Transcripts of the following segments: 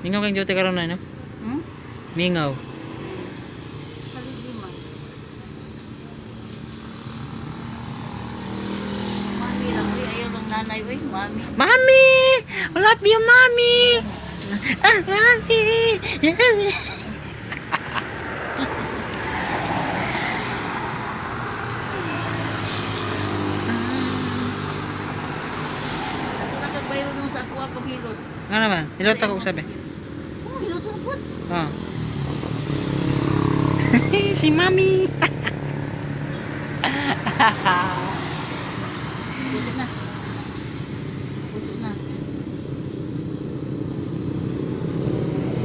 Mingaw kang jote karon na no? Hmm? Mingaw. Kaligiman. Mami lang, uy. Ayaw ng nanay, uy. Mami. Mami! I love you, Mami! Ah, Mami! Ako nakagbayro nung sa aqua paghilot. Nga naman, hilot ako sabi. Oh, hilot sa kapot. Oh. Si Mami! Puto na. Puto na.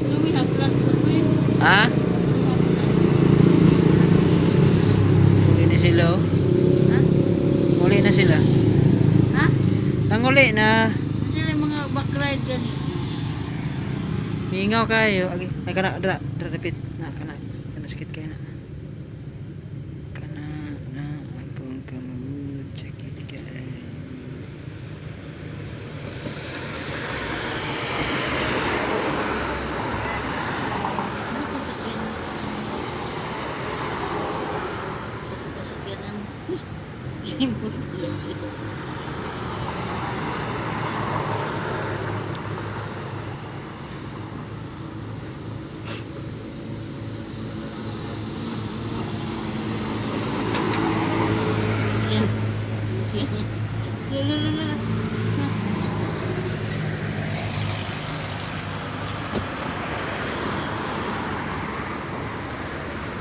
Lumihaplas ko, uy. Ha? Lumihaplas. Uli na sila oh. Ha? Uli na sila. Ha? Nanguli na. Sila yung mga backride gani. Mingaw kayo. Ay kana dra dapit na kana sakit kayo na. Kana na akong kamud sakit kay. Ano ko sakyan? Ano ko sakyanan? Simple.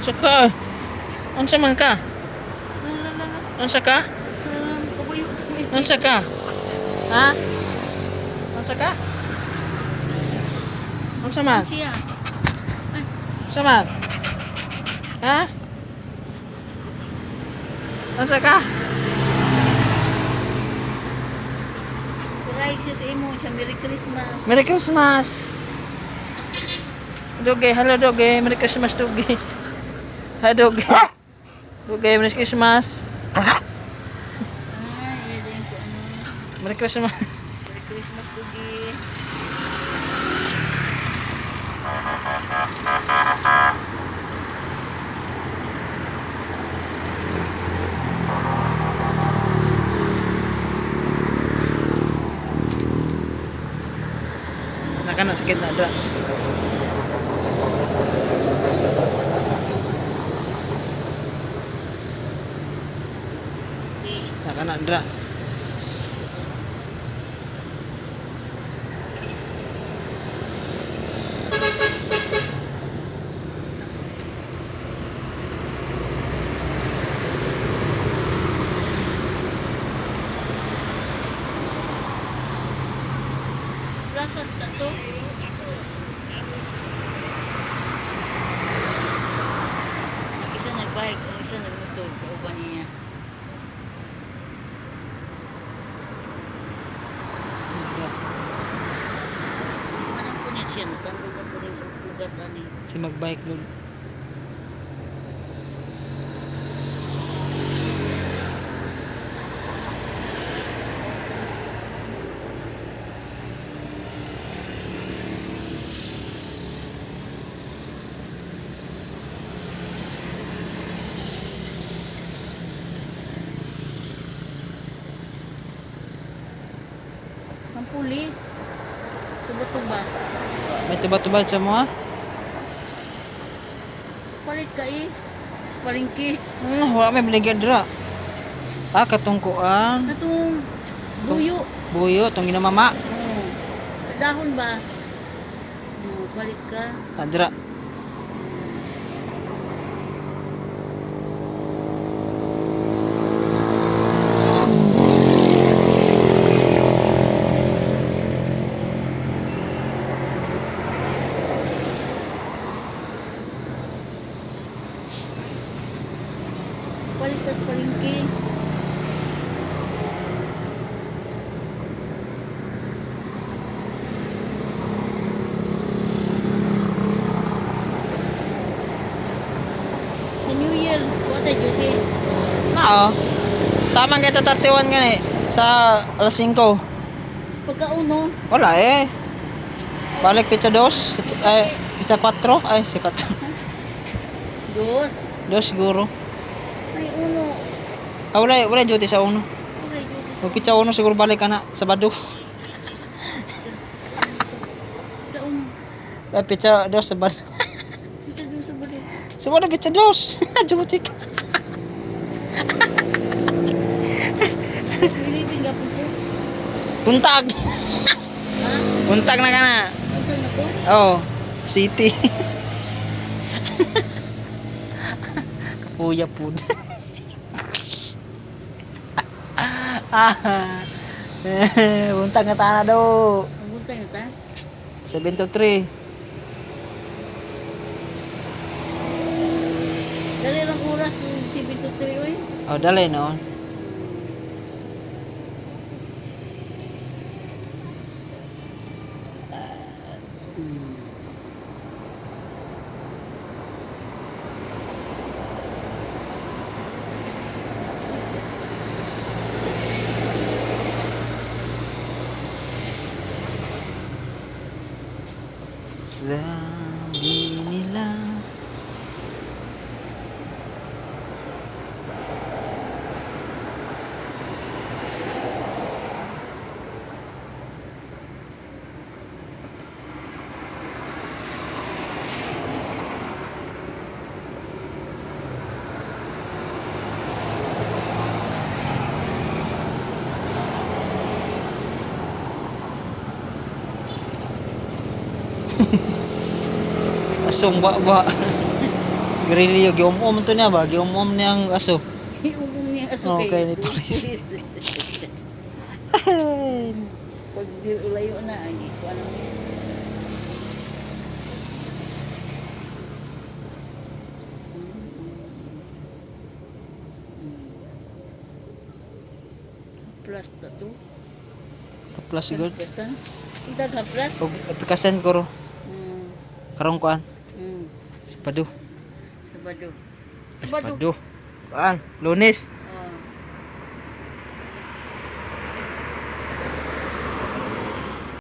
Saka. Unsa man ka? Unsa ka? Unsa ka? Ha? Unsa ka? Unsa man? Siya. Unsa man? Ha? Unsa ka? Kuray siya sa imo siya. Merry Christmas. Merry Christmas. Doge, hello Doge. Merry Christmas Doge. Ha Doge. Doge, Merry Christmas. Ay, iya din ko ano. Merry Christmas. Merry Christmas, Dugi. Nakana sakit na dra. Nakana dra. Plasan ta to. Ang isa nagbike, ang isa nagmotor. Kauban niya. Manang po niya siya. Tandog na po rin ang ugat ani. Si magbike lud. Ang puli. Tuba-tuba. May tuba-tuba sa mo ha? Palit ka eh. Sa palengke. Wala may binigyan dra. Ah, katungkuan. Natong buyo. Buyo, tong ginamama. Oh. Dahon ba? Oh, balik ka. Adra. Balik ka sa palengke. The New Year. What a duty. Oo. Tama nga ito 31 nga sa alas 5. Pagkauno. Wala eh. Ay, Balik pizza 2, ay pizza 4, ay si 4. Dos. 2 siguro. Ay, uno. Ah, wala duty sa 1. Okay, duty sa Mag pizza 1 siguro balik ka na Sabado. sa uno. Ay pizza 2 Sabado. Bisa doon sa balik. Sabado pizza 2. Duty ka. Pilipin ka po ko. Buntag. Ha? Buntag na ka na. Punta na ko? Oh, city. Kapuya po. Buntag na tana do. Punta na ta? 7 to 3. Dali lang oras yung 7 to 3 oy. Oh, dali no. Sabi nila asong ba grilyo gium-um to niya ba gium-um niyang aso. Iugong niya aso Oh, kay kay ni police. Pag di ulayo na, ay ko ano niya. Plus na to. Plus siguro Plusan. Kita ka plus. og apikasen ko ro Hmm. karong kuan Hmm. Sabado. Sabado. Sabado kuan Lunes